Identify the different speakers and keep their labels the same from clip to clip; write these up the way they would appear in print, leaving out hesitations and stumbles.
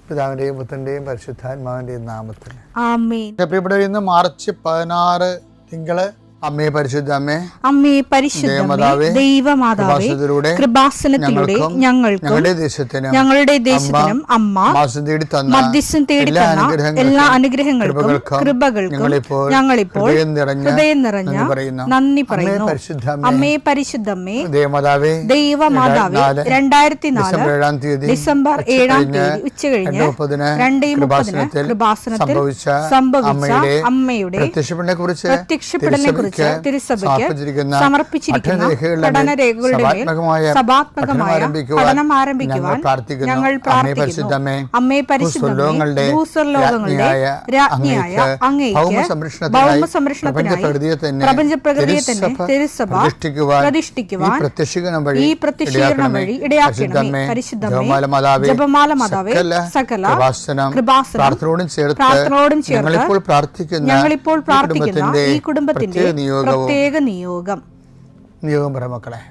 Speaker 1: പിതാവിന്റെയും പുത്രന്റെയും പരിശുദ്ധാത്മാവിന്റെയും നാമത്തിൽ
Speaker 2: ആമേൻ.
Speaker 1: പ്രിയപ്പെട്ടവർ, ഇന്ന് മാർച്ച് 16 തിങ്കള് അമ്മേ പരിശുദ്ധ അമ്മേ,
Speaker 2: അമ്മേ പരിശുദ്ധമേ, ദൈവമാതാവേ, കൃപാസനത്തിലൂടെ ഞങ്ങൾക്കും ഞങ്ങളുടെ ദേശത്തിനും അമ്മ മധ്യസ്ഥം തേടി തന്ന എല്ലാ അനുഗ്രഹങ്ങൾക്കും കൃപകൾക്കും ഞങ്ങളിപ്പോൾ ഹൃദയം നിറഞ്ഞ നന്ദി പറയുന്നു. അമ്മേ പരിശുദ്ധമേ, ദൈവമാതാവേ, 2004 ഡിസംബർ 7 ഉച്ചകഴിഞ്ഞ് 2:30 കൃപാസനത്തിൽ സംഭവിച്ച അമ്മയുടെ പ്രത്യക്ഷപ്പെടലിനെ കുറിച്ച് തിരുസഭയ്ക്ക് സമർപ്പിച്ചിരിക്കുന്ന പഠനരേഖകളുടെ മേൽ സഭാത്മകമായ പഠനം ആരംഭിക്കുവാൻ ഞങ്ങൾ പ്രാർത്ഥിക്കുന്നു. അമ്മേ പരിശുദ്ധമേ, ഭൂസ്വർലോകങ്ങളുടെ രാജ്ഞിയായ അങ്ങേയ്ക്ക് ഭൗമസംരക്ഷണത്തിനായി പ്രപഞ്ചപ്രകൃതിയെ തന്നെ തിരുസഭ പ്രതിഷ്ഠിക്കുവാൻ ഈ പ്രത്യക്ഷീകരണം വഴി ഇടയാക്കണമേ. പരിശുദ്ധമേ, ജപമാല മാതാവേ, സകല കൃപാസനം പ്രാർത്ഥനയോടും ചേർത്ത് ഞങ്ങളിപ്പോൾ പ്രാർത്ഥിക്കുന്ന ഈ കുടുംബത്തിന്റെ പ്രത്യേക നിയോഗം
Speaker 1: പറ മക്കളെ.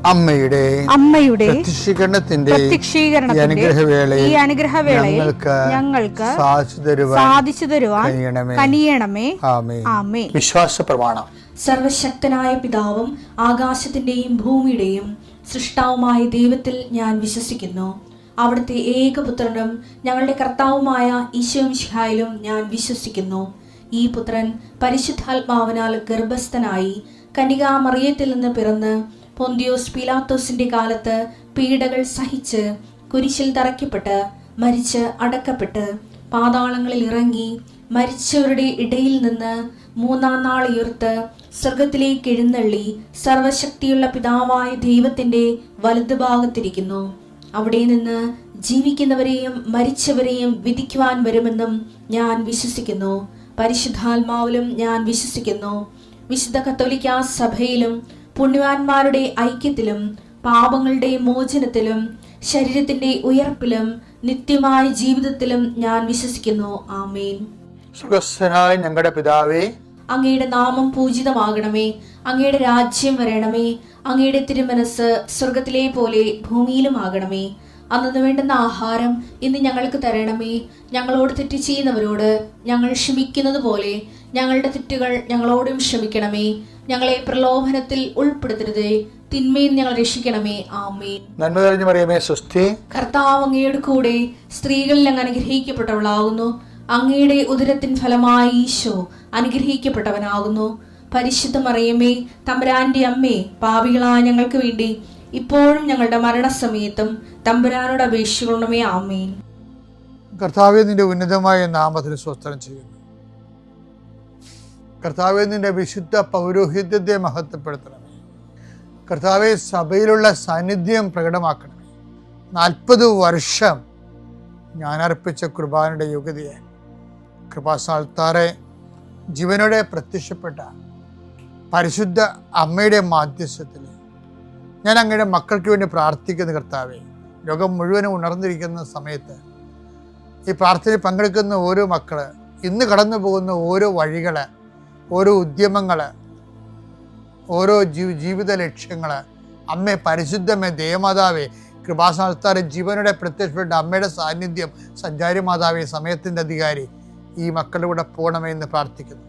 Speaker 1: അമ്മയുടെ പ്രത്യക്ഷീകരണത്തിന്റെ ഈ അനുഗ്രഹവേളയിൽ ഞങ്ങൾക്ക് സാധിച്ചു തരുവാൻ കനിയണമേ. ആമേൻ. വിശ്വാസ പ്രമാണം.
Speaker 3: സർവശക്തനായ പിതാവും ആകാശത്തിന്റെയും ഭൂമിയുടെയും സൃഷ്ടാവുമായ ദൈവത്തിൽ ഞാൻ വിശ്വസിക്കുന്നു. അവിടുത്തെ ഏകപുത്രനും ഞങ്ങളുടെ കർത്താവുമായ ഈശോമിശിഹായിലും ഞാൻ വിശ്വസിക്കുന്നു. ഈ പുത്രൻ പരിശുദ്ധാത്മാവിനാൽ ഗർഭസ്ഥനായി കന്യകാമറിയത്തിൽ നിന്ന് പിറന്ന് പൊന്തിയോസ് പീലാത്തോസിന്റെ കാലത്ത് പീഡകൾ സഹിച്ച് കുരിശിൽ തറയ്ക്കപ്പെട്ട് മരിച്ച് അടക്കപ്പെട്ട് പാതാളങ്ങളിൽ ഇറങ്ങി മരിച്ചവരുടെ ഇടയിൽ നിന്ന് 3-ാം നാൾ ഉയർത്ത് സ്വർഗത്തിലേക്ക് എഴുന്നള്ളി സർവശക്തിയുള്ള പിതാവായ ദൈവത്തിന്റെ വലതുഭാഗത്തിരിക്കുന്നു. അവിടെ നിന്ന് ജീവിക്കുന്നവരെയും മരിച്ചവരെയും വിധിക്കുവാൻ വരുമെന്നും ഞാൻ വിശ്വസിക്കുന്നു. പരിശുദ്ധാത്മാവിലും ഞാൻ വിശ്വസിക്കുന്നു. വിശുദ്ധ കത്തോലിക്കാ സഭയിലും പുണ്യവാന്മാരുടെ ഐക്യത്തിലും പാപങ്ങളുടെ മോചനത്തിലും ശരീരത്തിന്റെ ഉയർപ്പിലും നിത്യമായ ജീവിതത്തിലും ഞാൻ വിശ്വസിക്കുന്നു. ആമേൻ.
Speaker 1: സ്വർഗ്ഗസ്ഥനായ ഞങ്ങളുടെ പിതാവേ,
Speaker 3: അങ്ങയുടെ നാമം പൂജിതമാകണമേ. അങ്ങയുടെ രാജ്യം വരണമേ. അങ്ങയുടെ തിരുമനസ് സ്വർഗത്തിലെ പോലെ ഭൂമിയിലും ആകണമേ. അന്നു വേണ്ടുന്ന ആഹാരം ഇന്ന് ഞങ്ങൾക്ക് തരണമേ. ഞങ്ങളോട് തെറ്റ് ചെയ്യുന്നവരോട് ഞങ്ങൾ ക്ഷമിക്കുന്നത് പോലെ ഞങ്ങളുടെ തെറ്റുകൾ ഞങ്ങളോടും ക്ഷമിക്കണമേ. ഞങ്ങളെ പ്രലോഭനത്തിൽ ഉൾപ്പെടുത്തരുതേ, തിന്മയിൽ ഞങ്ങൾ രക്ഷിക്കണമേ. ആമേൻ.
Speaker 1: നന്മ നിറഞ്ഞ മറിയമേ, സ്വസ്തി.
Speaker 3: കർത്താവ് അങ്ങയുടെ കൂടെ സ്ത്രീകളിൽ അങ്ങ് അനുഗ്രഹിക്കപ്പെട്ടവളാകുന്നു. അങ്ങയുടെ ഉദരത്തിൻ ഫലമായി ഈശോ അനുഗ്രഹിക്കപ്പെട്ടവനാകുന്നു. പരിശുദ്ധ മറിയമേ, തമ്പുരാന്റെ അമ്മേ, പാപികളായ ഞങ്ങൾക്ക് വേണ്ടി ഇപ്പോഴും ഞങ്ങളുടെ മരണസമയത്തും തമ്പുരാനോട് അപേക്ഷിക്കണമേ. ആമേൻ.
Speaker 1: കർത്താവേ, നിന്റെ ഉന്നതമായ നാമത്തിന് സ്തോത്രം ചെയ്യുന്നു. കർത്താവേ, നിന്റെ വിശുദ്ധ പൗരോഹിത്യത്തെ മഹത്വപ്പെടുത്തണമേ. കർത്താവേ, സഭയിലുള്ള സാന്നിധ്യം പ്രകടമാക്കണമേ. 40 വർഷം ഞാൻ അർപ്പിച്ച കുർബാനയുടെ യോഗ്യതയെ കൃപാസ്ഥാനത്താറെ ജീവനോടെ പ്രത്യക്ഷപ്പെട്ട പരിശുദ്ധ അമ്മയുടെ മാധ്യസ്ഥത്തിൽ ഞാൻ അങ്ങയുടെ മക്കൾക്ക് വേണ്ടി പ്രാർത്ഥിക്കുന്ന കർത്താവേ, ലോകം മുഴുവനും ഉണർന്നിരിക്കുന്ന സമയത്ത് ഈ പ്രാർത്ഥനയിൽ പങ്കെടുക്കുന്ന ഓരോ മക്കള്, ഇന്ന് കടന്നു പോകുന്ന ഓരോ വഴികള്, ഓരോ ഉദ്യമങ്ങൾ, ഓരോ ജീവിത ലക്ഷ്യങ്ങൾ, അമ്മേ പരിശുദ്ധമേ, ദേവമാതാവേ, കൃപാസ്ഥാനത്താറെ ജീവനോടെ പ്രത്യക്ഷപ്പെട്ട അമ്മയുടെ സാന്നിധ്യം, സഞ്ചാരി മാതാവേ, സമയത്തിൻ്റെ അധികാരി, ഈ മക്കളുടെ കൂടെ പോകണമേ എന്ന് പ്രാർത്ഥിക്കുന്നു.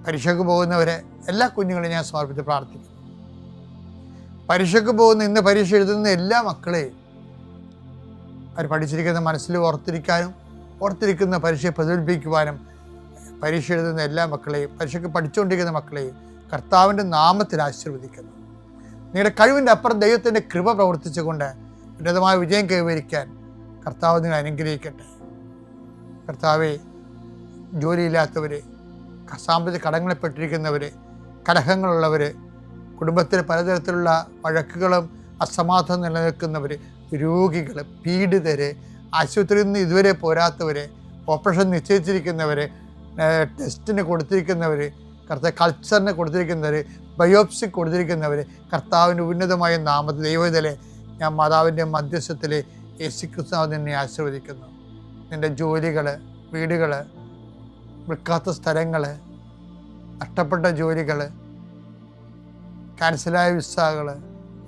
Speaker 1: പരീക്ഷയ്ക്ക് പോകുന്നവരെ എല്ലാ കുഞ്ഞുങ്ങളെയും ഞാൻ സമർപ്പിച്ച് പ്രാർത്ഥിക്കുന്നു. പരീക്ഷയ്ക്ക് പോകുന്ന, ഇന്ന് പരീക്ഷ എഴുതുന്ന എല്ലാ മക്കളെയും അവർ പഠിച്ചിരിക്കുന്ന മനസ്സിൽ ഓർത്തിരിക്കാനും ഓർത്തിരിക്കുന്ന പരീക്ഷയെ പ്രതിഫലിപ്പിക്കുവാനും പരീക്ഷ എഴുതുന്ന എല്ലാ മക്കളെയും, പരീക്ഷയ്ക്ക് പഠിച്ചുകൊണ്ടിരിക്കുന്ന മക്കളെയും കർത്താവിൻ്റെ നാമത്തിൽ ആശീർവദിക്കുന്നു. നിങ്ങളുടെ കഴിവിൻ്റെ അപ്പുറം ദൈവത്തിൻ്റെ കൃപ പ്രവർത്തിച്ചുകൊണ്ട് ഉന്നതമായ വിജയം കൈവരിക്കാൻ കർത്താവ് നിങ്ങൾ അനുഗ്രഹിക്കട്ടെ. കർത്താവെ, ജോലിയില്ലാത്തവർ, സാമ്പത്തിക കടങ്ങളിൽപ്പെട്ടിരിക്കുന്നവർ, കലഹങ്ങളുള്ളവർ, കുടുംബത്തിൽ പലതരത്തിലുള്ള വഴക്കുകളും അസമാധാനം നിലനിൽക്കുന്നവർ, രോഗികൾ, പീഡിതർ, ആശുപത്രിയിൽ നിന്ന് ഇതുവരെ പോരാത്തവർ, ഓപ്പറേഷൻ നിശ്ചയിച്ചിരിക്കുന്നവർ, ടെസ്റ്റിന് കൊടുത്തിരിക്കുന്നവർ, കൾച്ചറിന് കൊടുത്തിരിക്കുന്നവർ, ബയോപ്സി കൊടുത്തിരിക്കുന്നവർ, കർത്താവിൻ്റെ ഉന്നതമായ നാമത്തിൽ ദൈവത്തിലെ ഞാൻ മാതാവിൻ്റെ മധ്യസ്ഥത്തിൽ യേശുക്രിസ്തു നിന്നെ ആശീർവദിക്കുന്നു. നിൻ്റെ ജോലികൾ, വീടുകൾ, വിൽക്കാത്ത സ്ഥലങ്ങൾ, നഷ്ടപ്പെട്ട ജോലികൾ, ക്യാൻസലായ വിസകൾ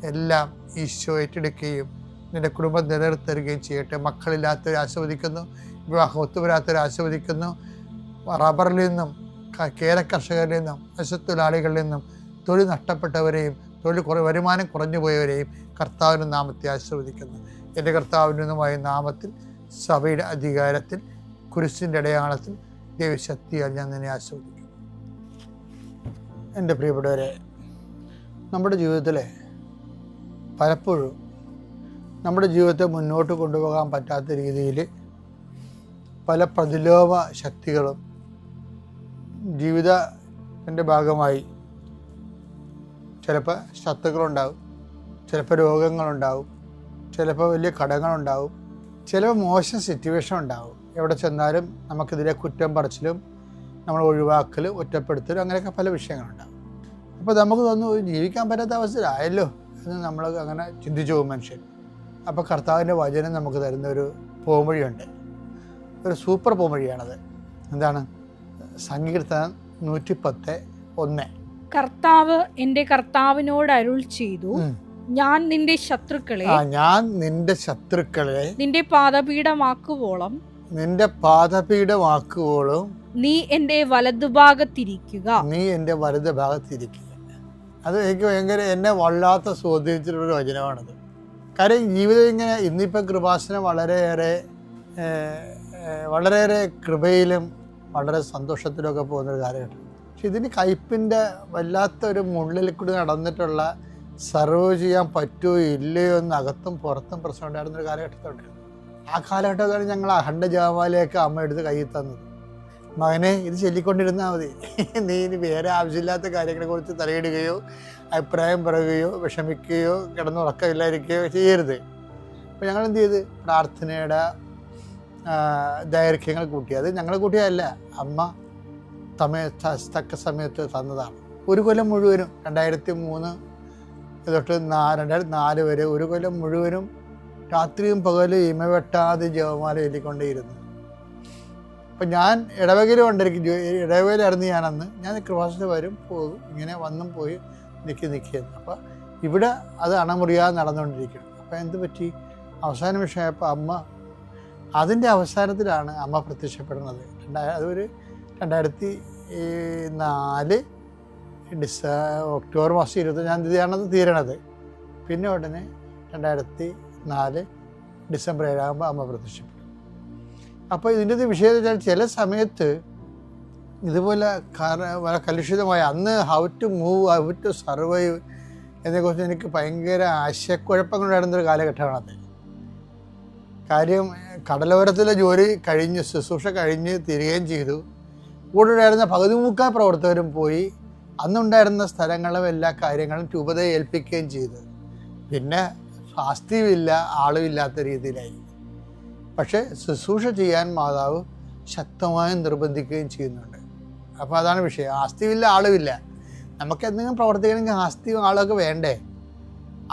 Speaker 1: എല്ലാം ഈശോ ഏറ്റെടുക്കുകയും നിൻ്റെ കുടുംബം നിലനിർത്തുകയും ചെയ്യട്ടെ. മക്കളില്ലാത്തവരെ ആശീർവദിക്കുന്നു, വിവാഹം ഒത്തുവരാത്തവരെ ആശീർവദിക്കുന്നു. റബ്ബറിൽ നിന്നും, കേര കർഷകരിൽ നിന്നും, മത്സ്യത്തൊഴിലാളികളിൽ നിന്നും തൊഴിൽ നഷ്ടപ്പെട്ടവരെയും വരുമാനം കുറഞ്ഞു പോയവരെയും കർത്താവിൻ്റെ നാമത്തെ ആശീർവദിക്കുന്നു. എൻ്റെ കർത്താവിൻ്റെതുമായ നാമത്തിൽ, സഭയുടെ അധികാരത്തിൽ, കുരിശിൻ്റെ അടയാളത്തിൽ, ദൈവശക്തിയാൽ ഞാൻ നിന്നെ ആശീർവദിക്കുന്നു. എൻ്റെ പ്രിയപ്പെട്ടവരെ, നമ്മുടെ ജീവിതത്തിലെ പലപ്പോഴും നമ്മുടെ ജീവിതത്തെ മുന്നോട്ട് കൊണ്ടുപോകാൻ പറ്റാത്ത രീതിയിൽ പല പ്രതിലോഭ ശക്തികളും ജീവിതത്തിൻ്റെ ഭാഗമായി ചിലപ്പോൾ ശത്രുക്കളുണ്ടാവും, ചിലപ്പോൾ രോഗങ്ങളുണ്ടാവും, ചിലപ്പോൾ വലിയ കടങ്ങളുണ്ടാവും, ചിലപ്പോൾ മോശം സിറ്റുവേഷൻ ഉണ്ടാവും. എവിടെ ചെന്നാലും നമുക്കെതിരെ കുറ്റം പറച്ചിലും നമ്മൾ ഒഴിവാക്കലും ഒറ്റപ്പെടുത്തലും അങ്ങനെയൊക്കെ പല വിഷയങ്ങളുണ്ടാവും. അപ്പോൾ നമുക്ക് തോന്നുന്നു ജീവിക്കാൻ പറ്റാത്ത അവസ്ഥയിലായല്ലോ എന്ന് നമ്മൾ അങ്ങനെ ചിന്തിച്ചു പോകും മനുഷ്യൻ. അപ്പോൾ കർത്താവിൻ്റെ വചനം നമുക്ക് തരുന്ന ഒരു പോംവഴിയുണ്ട്, ഒരു സൂപ്പർ പോംവഴിയാണത്. എന്താണ്? സങ്കീർത്തനം 110:1.
Speaker 2: കർത്താവ് എൻ്റെ കർത്താവിനോട് അരുൾ ചെയ്തു, ഞാൻ നിന്റെ ശത്രുക്കളെ നിന്റെ പാദപീഠമാക്കുവോളം നീ എൻ്റെ വലതുഭാഗത്തിരിക്കുക.
Speaker 1: അത് എനിക്ക് എന്നെ വല്ലാത്ത സ്വാധീനിച്ചിട്ടുള്ളൊരു വചനമാണത്. കാര്യം ജീവിതം ഇങ്ങനെ ഇന്നിപ്പം കൃപാസനം വളരെയേറെ കൃപയിലും വളരെ സന്തോഷത്തിലൊക്കെ പോകുന്നൊരു കാലഘട്ടം. പക്ഷെ ഇതിന് കയ്പിൻ്റെ വല്ലാത്തൊരു മുള്ളിൽ കൂടി നടന്നിട്ടുള്ള സർവ് ചെയ്യാൻ പറ്റുമോ ഇല്ലയോ എന്ന് അകത്തും പുറത്തും പ്രശ്നം ഉണ്ടായിരുന്നൊരു കാലഘട്ടത്തുണ്ട്. ആ കാലഘട്ടത്താണ് ഞങ്ങൾ അഖണ്ഡ ജപമാലയൊക്കെ അമ്മ എടുത്ത് കയ്യിൽ തന്നത്. മകനെ, ഇത് ചൊല്ലിക്കൊണ്ടിരുന്നാൽ മതി, നീ ഇനി വേറെ ആവശ്യമില്ലാത്ത കാര്യങ്ങളെക്കുറിച്ച് തലയിടുകയോ അഭിപ്രായം പറയുകയോ വിഷമിക്കുകയോ കിടന്നുറക്കമില്ലായിരിക്കുകയോ ചെയ്യരുത്. അപ്പോൾ ഞങ്ങൾ എന്ത് ചെയ്ത് പ്രാർത്ഥനയുടെ ദൈർഘ്യങ്ങൾ കൂട്ടി. അത് ഞങ്ങൾ കൂട്ടിയതല്ല, അമ്മ തക്ക സമയത്ത് തന്നതാണ്. ഒരു കൊല്ലം മുഴുവനും 2003 തൊട്ട് 2004 വരെ ഒരു കൊല്ലം മുഴുവനും രാത്രിയും പകലും ഇമവെട്ടാതെ ജപമാല ചൊല്ലിക്കൊണ്ടേയിരുന്നു. അപ്പം ഞാൻ ഇടവകയിലും കൊണ്ടിരിക്കും, ഇടവകയിലായിരുന്നു ഞാനന്ന്. ഞാൻ കൃപാസനത്തിൽ വരും പോകും, ഇങ്ങനെ വന്നും പോയി നിൽക്കുന്നു. അപ്പം ഇവിടെ അത് അണമുറിയാതെ നടന്നുകൊണ്ടിരിക്കണം. അപ്പം എന്ത് പറ്റി? അവസാന വിഷയമായപ്പോൾ അമ്മ, അതിൻ്റെ അവസാനത്തിലാണ് അമ്മ പ്രത്യക്ഷപ്പെടുന്നത്. അതൊരു 2004 ഒക്ടോബർ മാസം 25-ാം തീയതിയാണത് തീരണത്. പിന്നെ ഉടനെ 2004 ഡിസംബർ 7 അമ്മ പ്രത്യക്ഷപ്പെടും. അപ്പോൾ ഇതിൻ്റെ വിഷയം വെച്ചാൽ ചില സമയത്ത് ഇതുപോലെ കലുഷിതമായ അന്ന് how to move, how to survive എന്നതിനെക്കുറിച്ച് എനിക്ക് ഭയങ്കര ആശയക്കുഴപ്പങ്ങളുണ്ടായിരുന്നൊരു കാലഘട്ടമാണത്. കാര്യം കടലോരത്തിലെ ജോലി കഴിഞ്ഞ് ശുശ്രൂഷ കഴിഞ്ഞ് തിരികെയും ചെയ്തു. കൂടെ ഉണ്ടായിരുന്ന 13 പ്രവർത്തകരും പോയി. അന്നുണ്ടായിരുന്ന സ്ഥലങ്ങളും എല്ലാ കാര്യങ്ങളും രൂപതയെ ഏൽപ്പിക്കുകയും ചെയ്തു. പിന്നെ സ്വാസ്ഥ്യമില്ല, ആളുമില്ലാത്ത രീതിയിലായി. പക്ഷേ ശുശ്രൂഷ ചെയ്യാൻ മാതാവ് ശക്തമായി നിർബന്ധിക്കുകയും ചെയ്യുന്നുണ്ട്. അപ്പോൾ അതാണ് വിഷയം. ആസ്തിയില്ല, ആളുമില്ല. നമുക്ക് എന്തെങ്കിലും പ്രവർത്തിക്കണമെങ്കിൽ ആസ്തിയും ആളൊക്കെ വേണ്ടേ?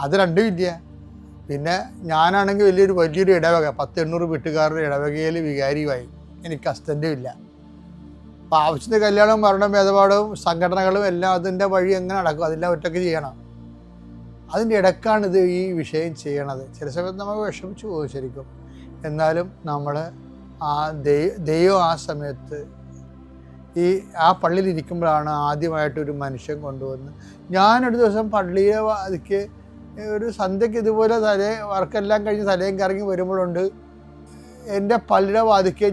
Speaker 1: അത് രണ്ടും ഇല്ല. പിന്നെ ഞാനാണെങ്കിൽ വലിയൊരു ഇടവക, 1000-800 വീട്ടുകാരുടെ ഇടവകയിൽ വികാരിയുമായി. എനിക്ക് അസിസ്റ്റൻറ്റും ഇല്ല. അപ്പോൾ ആവശ്യത്തിന് കല്യാണവും മരണം ഭേദപാടവും സംഘടനകളും എല്ലാം അതിൻ്റെ വഴി എങ്ങനെ നടക്കും? അതെല്ലാം ഒറ്റയ്ക്ക് ചെയ്യണം. അതിൻ്റെ ഇടക്കാണിത് ഈ വിഷയം ചെയ്യണത്. ചില സമയത്ത് നമ്മൾ വിഷമിച്ചു പോകും ശരിക്കും. എന്നാലും നമ്മൾ ദൈവം ആ സമയത്ത് ആ പള്ളിയിലിരിക്കുമ്പോഴാണ് ആദ്യമായിട്ടൊരു മനുഷ്യൻ കൊണ്ടുവന്ന്. ഞാനൊരു ദിവസം പള്ളിയെ അതിക്ക് ഒരു സന്ധ്യയ്ക്ക് ഇതുപോലെ വർക്കെല്ലാം കഴിഞ്ഞ് തലയും കറങ്ങി വരുമ്പോഴുണ്ട് എൻ്റെ പള്ളിയുടെ വാതിക്ക്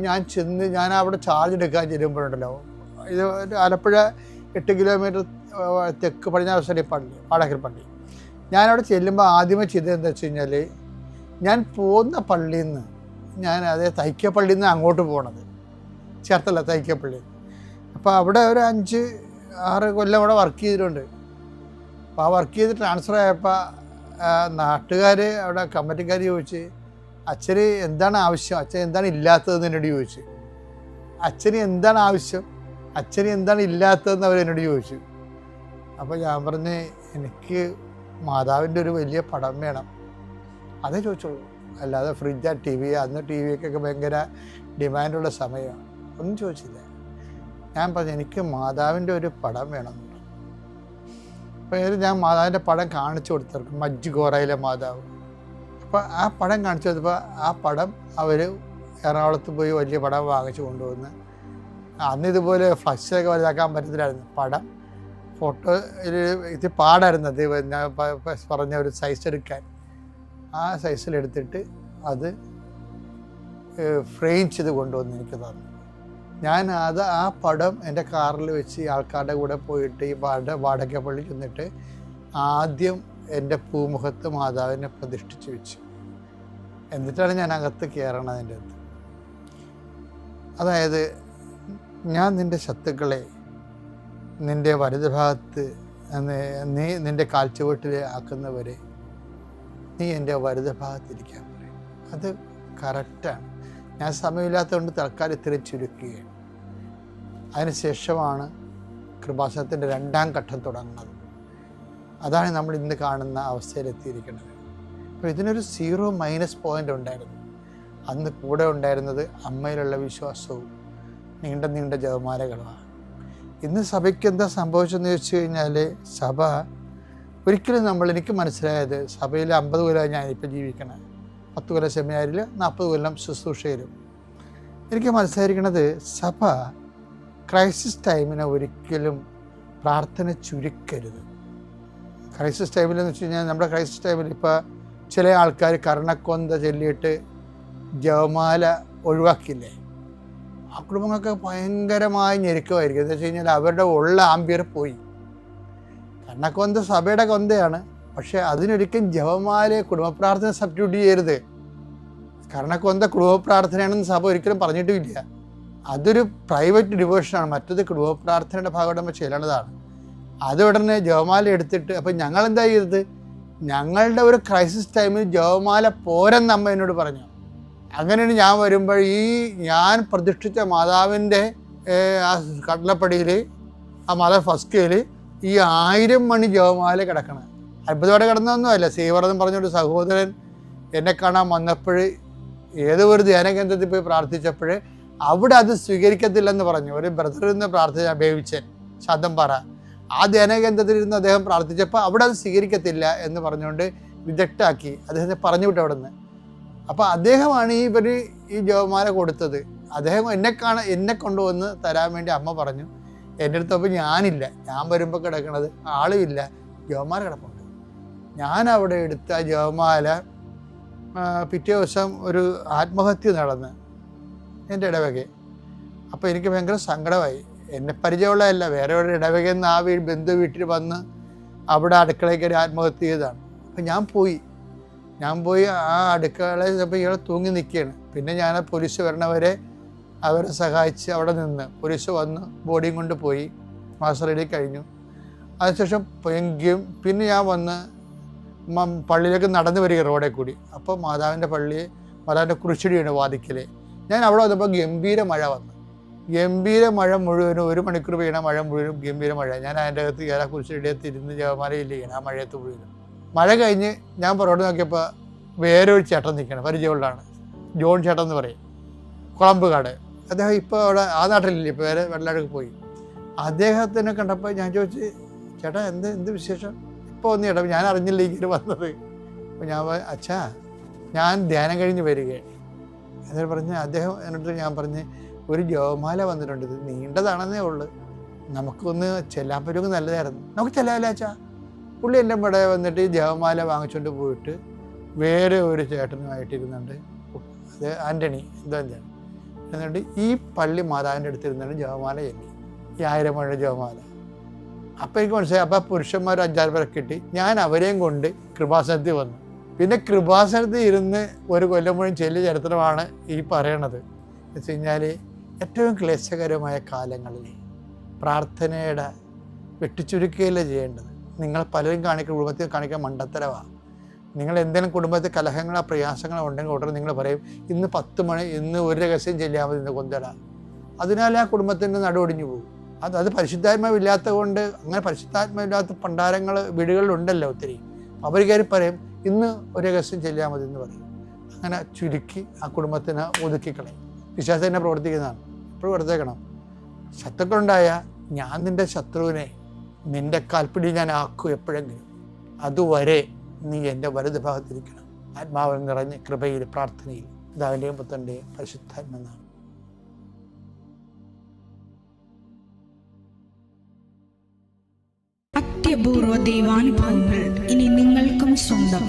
Speaker 1: ഞാൻ അവിടെ ചാർജ് എടുക്കാൻ ചെല്ലുമ്പോഴുണ്ടല്ലോ, ഇത് ആലപ്പുഴ 8 കിലോമീറ്റർ തെക്ക് പടിഞ്ഞാറ് പള്ളി, പാടക്കൽ പള്ളി. ഞാനവിടെ ചെല്ലുമ്പോൾ ആദ്യമേ ചെയ്തത് എന്താ വെച്ച് കഴിഞ്ഞാൽ, ഞാൻ പോകുന്ന പള്ളിയിൽ നിന്ന് അതേ തൈക്കപ്പള്ളിയിൽ നിന്ന് അങ്ങോട്ട് പോകണത്, ചേർത്തല്ല തൈക്കപ്പള്ളി. അപ്പോൾ അവിടെ ഒരു 5-6 കൊല്ലം അവിടെ വർക്ക് ചെയ്തിട്ടുണ്ട്. അപ്പോൾ ആ വർക്ക് ചെയ്ത് ട്രാൻസ്ഫർ ആയപ്പോൾ നാട്ടുകാർ, അവിടെ കമ്മിറ്റിക്കാർ ചോദിച്ച്, അച്ഛന് എന്താണ് ആവശ്യം, അച്ഛൻ എന്താണ് ഇല്ലാത്തതെന്ന് എന്നോട് ചോദിച്ചു. അച്ഛന് എന്താണ് ആവശ്യം, അച്ഛന് എന്താണ് ഇല്ലാത്തതെന്ന് അവരെന്നോട് ചോദിച്ചു. അപ്പോൾ ഞാൻ പറഞ്ഞ്, എനിക്ക് മാതാവിൻ്റെ ഒരു വലിയ പടം വേണം, അതേ ചോദിച്ചോളൂ. അല്ലാതെ ഫ്രിഡ്ജ്, TV, അന്ന് TVക്കൊക്കെ ഭയങ്കര ഡിമാൻഡുള്ള സമയമാണ്, ഒന്നും ചോദിച്ചില്ല. ഞാൻ പറഞ്ഞു, എനിക്ക് മാതാവിൻ്റെ ഒരു പടം വേണം. അപ്പോൾ ഞാൻ മാതാവിൻ്റെ പടം കാണിച്ചു കൊടുത്തവർക്ക്, മജ്ജ് ഗോറയിലെ മാതാവ്. അപ്പോൾ ആ പടം കാണിച്ചു കൊടുത്തപ്പോൾ ആ പടം അവർ എറണാകുളത്ത് പോയി വലിയ പടം വാങ്ങിച്ചു കൊണ്ടുവന്ന്, അന്ന് ഇതുപോലെ ഫ്ലക്സൊക്കെ വലുതാക്കാൻ പറ്റത്തില്ലായിരുന്നു. പടം ഫോട്ടോ ഇത് പാടായിരുന്നു, അത് ഞാൻ പറഞ്ഞ ഒരു സൈസ് എടുക്കാൻ. ആ സൈസിലെടുത്തിട്ട് അത് ഫ്രെയിം ചെയ്ത് കൊണ്ടുവന്ന് എനിക്ക് തന്നു. ആ പടം എൻ്റെ കാറിൽ വെച്ച് ആൾക്കാരുടെ കൂടെ പോയിട്ട് ഈ വാടകപ്പള്ളി ചെന്നിട്ട് ആദ്യം എൻ്റെ പൂമുഖത്ത് മാതാവിനെ പ്രതിഷ്ഠിച്ച് വെച്ചു. എന്നിട്ടാണ് ഞാൻ അകത്ത് കയറണത്. അതിൻ്റെ അകത്ത് അതായത്, ഞാൻ നിൻ്റെ ശത്രുക്കളെ നിൻ്റെ വലതുഭാഗത്ത് നിൻ്റെ കാൽച്ചുവട്ടിൽ ആക്കുന്നവരെ നീ എൻ്റെ വലതുഭാഗത്തിരിക്കാൻ പറയും. അത് കറക്റ്റാണ്. ഞാൻ സമയമില്ലാത്തതുകൊണ്ട് തൽക്കാലം ഇത്തിരി ചുരുക്കുകയാണ്. അതിനുശേഷമാണ് കൃപാസനത്തിൻ്റെ 2ാം ഘട്ടം തുടങ്ങുന്നത്. അതാണ് നമ്മൾ ഇന്ന് കാണുന്ന അവസ്ഥയിലെത്തിയിരിക്കുന്നത്. അപ്പോൾ ഇതിനൊരു 0- പോയിൻ്റ് ഉണ്ടായിരുന്നു. അന്ന് കൂടെ ഉണ്ടായിരുന്നത് അമ്മയിലുള്ള വിശ്വാസവും നീണ്ട ജപമാലകളുമാണ്. ഇന്ന് സഭയ്ക്ക് എന്താ സംഭവിച്ചതെന്ന് ചോദിച്ചു കഴിഞ്ഞാൽ, സഭ ഒരിക്കലും എനിക്ക് മനസ്സിലായത്, സഭയിൽ 50 കൊല്ലമായി ഞാനിപ്പോൾ ജീവിക്കണം, 10 കൊല്ലം സെമിനാരിൽ, 40 കൊല്ലം ശുശ്രൂഷയിലും. എനിക്ക് മനസ്സിലായിരിക്കണത്, സഭ ക്രൈസിസ് ടൈമിനെ ഒരിക്കലും പ്രാർത്ഥന ചുരുക്കരുത്. ക്രൈസിസ് ടൈമിലെന്ന് വെച്ച് കഴിഞ്ഞാൽ, നമ്മുടെ ക്രൈസിസ് ടൈമിൽ ഇപ്പോൾ ചില ആൾക്കാർ കർണക്കൊന്ത ചൊല്ലിയിട്ട് ജപമാല ഒഴിവാക്കില്ലേ, ആ കുടുംബങ്ങൾക്ക് ഭയങ്കരമായ ഞെരുക്കമായിരിക്കും. എന്താ വെച്ച് കഴിഞ്ഞാൽ, അവരുടെ ഉള്ള ആംബിയർ പോയി. കർണക്കൊന്ത സഭയുടെ കൊന്തയാണ്, പക്ഷേ അതിനൊരിക്കലും ജപമാലയെ കുടുംബപ്രാർത്ഥന സബ്സ്റ്റിറ്റ്യൂട്ട് ചെയ്യരുത്. കർണക്കൊന്ത കുടുംബപ്രാർത്ഥനയാണെന്ന് സഭ ഒരിക്കലും പറഞ്ഞിട്ടുമില്ല. അതൊരു പ്രൈവറ്റ് ഡിവോഷനാണ്. മറ്റത് കുടുംബപ്രാർത്ഥനയുടെ ഭാഗമായിട്ട് നമ്മൾ ചെല്ലണതാണ്. അത് ഉടനെ ജപമാല എടുത്തിട്ട്, അപ്പം ഞങ്ങളെന്താ ചെയ്തത്, ഞങ്ങളുടെ ഒരു ക്രൈസിസ് ടൈമിൽ ജപമാല പോരെന്ന് അമ്മ എന്നോട് പറഞ്ഞു. അങ്ങനെയാണ് ഞാൻ വരുമ്പോൾ ഞാൻ പ്രതിഷ്ഠിച്ച മാതാവിൻ്റെ ആ കടലപ്പടിയിൽ, ആ മാതാവ് ഫസ്റ്റിൽ 1000 മണി ജപമാല കിടക്കണം. അത്ഭുതമായിട്ട് കിടന്നൊന്നുമല്ല. സീവറെന്ന് പറഞ്ഞൊരു സഹോദരൻ എന്നെ കാണാൻ വന്നപ്പോൾ ഏതോ ഒരു ധ്യാന കേന്ദ്രത്തിൽ പോയി പ്രാർത്ഥിച്ചപ്പോൾ അവിടെ അത് സ്വീകരിക്കത്തില്ലെന്ന് പറഞ്ഞു. ഒരു ബ്രദറിൽ നിന്ന് പ്രാർത്ഥിച്ച ബേവിച്ചൻ ശാന്തംപാറ, ആ ധ്യാന കേന്ദ്രത്തിൽ ഇരുന്ന് അദ്ദേഹം പ്രാർത്ഥിച്ചപ്പോൾ അവിടെ അത് സ്വീകരിക്കത്തില്ല എന്ന് പറഞ്ഞുകൊണ്ട് റിജക്റ്റാക്കി, അദ്ദേഹത്തെ പറഞ്ഞു വിട്ടു അവിടെ നിന്ന്. അപ്പോൾ അദ്ദേഹമാണ് ഈ ജപമാല കൊടുത്തത്. അദ്ദേഹം എന്നെ കൊണ്ടുവന്ന് തരാൻ വേണ്ടി അമ്മ പറഞ്ഞു. എൻ്റെ അടുത്തപ്പോൾ ഞാനില്ല, ഞാൻ വരുമ്പോൾ കിടക്കണത് ആളുമില്ല, ജപമാല കിടപ്പുണ്ട്. ഞാൻ അവിടെ എടുത്ത ജപമാല പിറ്റേ ദിവസം ഒരു ആത്മഹത്യ നടന്ന് എൻ്റെ ഇടവക. അപ്പോൾ എനിക്ക് ഭയങ്കര സങ്കടമായി. എന്നെ പരിചയമുള്ളതല്ല, വേറെ ഒരു ഇടവകയിൽ നിന്ന് ആ ബന്ധു വീട്ടിൽ വന്ന് അവിടെ അടുക്കളയ്ക്ക് ഒരു ആത്മഹത്യ ചെയ്തതാണ്. അപ്പം ഞാൻ പോയി ആ അടുക്കളയിൽ ചിലപ്പോൾ ഇയാൾ തൂങ്ങി നിൽക്കുകയാണ്. പിന്നെ ഞാൻ പോലീസ് വരണവരെ അവരെ സഹായിച്ച് അവിടെ നിന്ന് പോലീസ് വന്ന് ബോഡിയും കൊണ്ട് പോയി മാസ്റ്ററേഡി കഴിഞ്ഞു. അതിനുശേഷം പിന്നെ ഞാൻ വന്ന് പള്ളിയിലേക്ക് നടന്നു വരിക റോഡിൽ കൂടി. അപ്പോൾ മാതാവിൻ്റെ കുരിശടിയാണ് വാതിക്കൽ. ഞാൻ അവിടെ വന്നപ്പോൾ ഗംഭീര മഴ വന്നു. ഗംഭീര മഴ മുഴുവനും 1 മണിക്കൂർ പെയ്യണ മഴ മുഴുവനും ഗംഭീര മഴ. ഞാൻ അതിൻ്റെ അകത്ത് കുരിശടിയത്ത് ഇരുന്ന് ജപമാലയില്ല ചെയ്യണം ആ മഴയത്ത് മുഴുവനും. മഴ കഴിഞ്ഞ് ഞാൻ പുറകോട്ട് നോക്കിയപ്പോൾ വേറെ ഒരു ചേട്ടൻ നിൽക്കണം, പരിചയമുള്ളതാണ്, ജോൺ ചേട്ടൻ എന്ന് പറയും, കുളമ്പുകാട്. അദ്ദേഹം ഇപ്പോൾ അവിടെ ആ നാട്ടിലില്ല, ഇപ്പോൾ വേറെ വെള്ളാടക്ക് പോയി. അദ്ദേഹത്തിനെ കണ്ടപ്പോൾ ഞാൻ ചോദിച്ചു, ചേട്ടാ എന്ത് വിശേഷം, ഇപ്പോൾ ഒന്ന് ചേട്ടാ, ഞാൻ അറിഞ്ഞില്ല ഇങ്ങനെ വന്നത്. അപ്പോൾ ഞാൻ അച്ഛാ ഞാൻ ധ്യാനം കഴിഞ്ഞ് വരികയാണ് എന്നിട്ട് പറഞ്ഞ് അദ്ദേഹം എന്നിട്ട് ഞാൻ പറഞ്ഞ്, ഒരു ജപമാല വന്നിട്ടുണ്ട്, ഇത് നീണ്ടതാണെന്നേ ഉള്ളൂ, നമുക്കൊന്ന് ചെല്ലാൻ പറ്റുമെങ്കിൽ നല്ലതായിരുന്നു. നമുക്ക് ചെല്ലാമല്ലോ അച്ഛാ. പുള്ളി എൻ്റെ ഇവിടെ വന്നിട്ട് ഈ ജപമാല വാങ്ങിച്ചുകൊണ്ട് പോയിട്ട് വേറെ ഒരു ചേട്ടനുമായിട്ടിരുന്നുണ്ട് അത് ആൻ്റണി എന്തോ എന്നിട്ട് ഈ പള്ളി മാതാവിൻ്റെ അടുത്തിരുന്നാണ് ജപമാല ചൊല്ലി, ഈ 1000 മഴ ജപമാല. അപ്പം എനിക്ക് മനസ്സിലായി. അപ്പം പുരുഷന്മാർ 5-6 പേരെ കിട്ടി. ഞാൻ അവരെയും കൊണ്ട് കൃപാസനത്തിൽ വന്നു. പിന്നെ കൃപാസനത്തിൽ ഇരുന്ന് ഒരു കൊല്ലം മുഴുവൻ ചെല്ലിയ ചരിത്രമാണ് ഈ പറയണത്. എന്ന് വെച്ച് കഴിഞ്ഞാൽ ഏറ്റവും ക്ലേശകരമായ കാലങ്ങളിൽ പ്രാർത്ഥനയുടെ വെട്ടിച്ചുരുക്കുകയല്ലേ ചെയ്യേണ്ടത്. നിങ്ങൾ പലരും കുടുംബത്തിൽ കാണിക്കാൻ മണ്ടത്തരമാണ്. നിങ്ങൾ എന്തെങ്കിലും കുടുംബത്തിൽ കലഹങ്ങളോ പ്രയാസങ്ങളോ ഉണ്ടെങ്കിൽ ഉടനെ നിങ്ങൾ പറയും ഇന്ന് 10 മണി, ഇന്ന് ഒരു രഹസ്യം ചെല്ലിയാൽ മതി, ഇന്ന് കൊന്തട. അതിനാൽ ആ കുടുംബത്തിൻ്റെ നടുവൊടിഞ്ഞു പോകും. അത് പരിശുദ്ധാത്മാവില്ലാത്തത് കൊണ്ട്. അങ്ങനെ പരിശുദ്ധാത്മാവില്ലാത്ത പണ്ടാരങ്ങൾ വീടുകളിലുണ്ടല്ലോ ഒത്തിരി. അവർ കയറി പറയും ഇന്ന് ഒരു രഹസ്യം ചെല്ലിയാൽ മതി എന്ന് പറയും. അങ്ങനെ ചുരുക്കി ആ കുടുംബത്തിനെ ഒതുക്കിക്കളയും. വിശ്വാസം തന്നെ പ്രവർത്തിക്കുന്നതാണ്. എപ്പോഴും ഓർത്തേക്കണം, ശത്രുക്കളുണ്ടായ ഞാൻ നിൻ്റെ ശത്രുവിനെ നിൻ്റെ കാൽപ്പിടി ഞാൻ ആക്കും എപ്പോഴെങ്കിലും. അതുവരെ നീ എൻ്റെ വലത് ഭാഗത്തിരിക്കണം. ആത്മാവിൽ നിറഞ്ഞ് കൃപയിൽ പ്രാർത്ഥനയിൽ. പിതാവിൻ്റെയും പുത്രൻ്റെയും പരിശുദ്ധാത്മനാമം.
Speaker 4: അത്യപൂർവ ദൈവാനുഭവങ്ങൾ ഇനി നിങ്ങൾക്കും സ്വന്തം.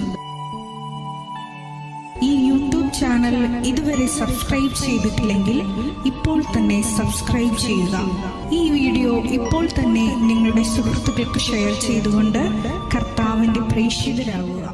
Speaker 4: ഈ യൂട്യൂബ് ചാനൽ ഇതുവരെ സബ്സ്ക്രൈബ് ചെയ്തിട്ടില്ലെങ്കിൽ ഇപ്പോൾ തന്നെ സബ്സ്ക്രൈബ് ചെയ്യുക. ഈ വീഡിയോ ഇപ്പോൾ തന്നെ നിങ്ങളുടെ സുഹൃത്തുക്കൾക്ക് ഷെയർ ചെയ്തുകൊണ്ട് കർത്താവിൻ്റെ പ്രേക്ഷിതരാകുക.